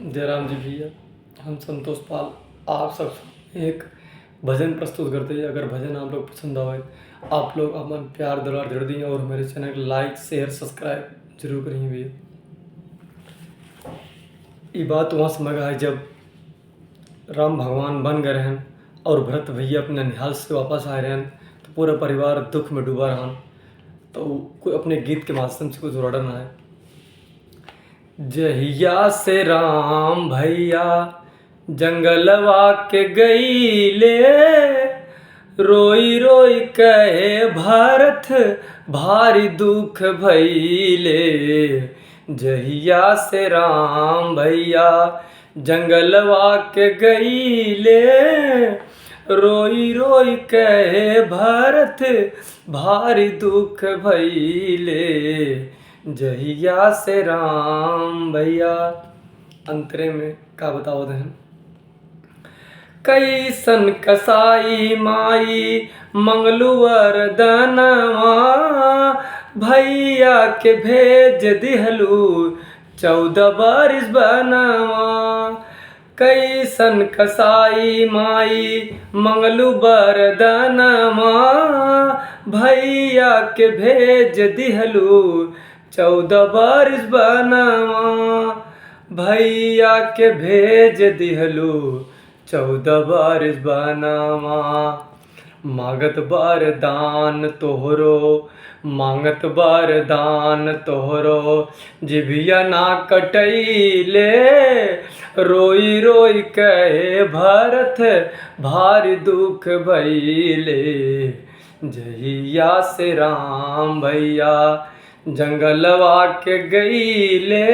जयराम जी भैया, हम संतोष पाल आप सब सामने एक भजन प्रस्तुत करते हैं। अगर भजन आप लोग पसंद आए, आप लोग अपन प्यार दुलार जरूर देंगे और मेरे चैनल को लाइक शेयर सब्सक्राइब जरूर करेंगे भैया। ये बात वहाँ समय का है जब राम भगवान बन गए रहन और भरत भैया अपने निहाल से वापस आए रहन, तो पूरा परिवार दुख में डूबा रहन। तो कोई अपने गीत के माध्यम से कुछ वर्णन है। जहिया से राम भैया जंगलवा के गईले, रोई रोई कहे भरत भारी दुख भइले। जहिया से राम भैया जंगलवा के गईले, रोई रोई कहे भरत भारी दुख भइले। जहिया से राम भैया। अंतरे में का बताओ दहन। कैसन कसाई माई मंगलू वरदनवा, भैया के भेज दिहलू 14 बरिस बनवा। कैसन कसाई माई मंगलू वरदनवा, भैया के भेज दिहलू 14 बरिस बनवा। भैया के भेज दिहलू 14 बरिस बनवा। मांगत वरदान तोहरो, मांगत वरदान तोहरो, जिभिया ना कटैले। रोई रोई कहे भरत भारी दुख भइले। जहिया से राम भैया जंगलवा के गईले,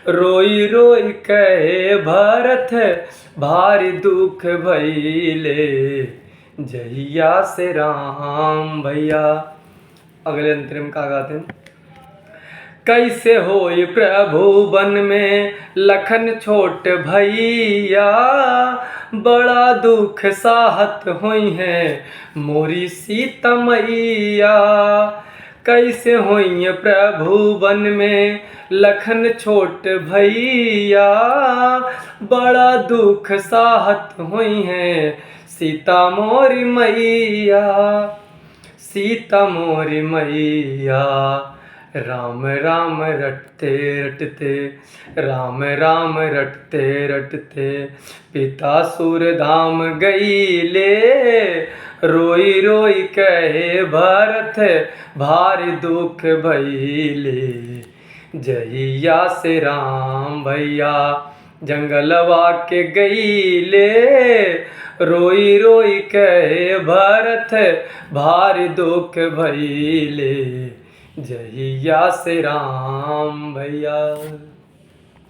रोई रोई कहे भरत भारी दुख भइले। जहिया से राम भैया। अगले अंतरिम का गाते हैं। कैसे होई प्रभु वन में लखन छोट भैया, बड़ा दुख साहत हुई है मोरी सीता मैया। कैसे होई प्रभु वन में लखन छोट भैया, बड़ा दुख साहत हुई है सीता मोरी मैया। सीता मोरी मैया। राम राम रटते रटते, राम राम रटते रटते, पिता सूरधाम गईले। रोई रोई कहे भरत भारी दुख भइले। जहिया से राम भैया जंगलवा के गईले, रोई रोई कहे भरत भारी दुख भइले। जहिया से राम भैया।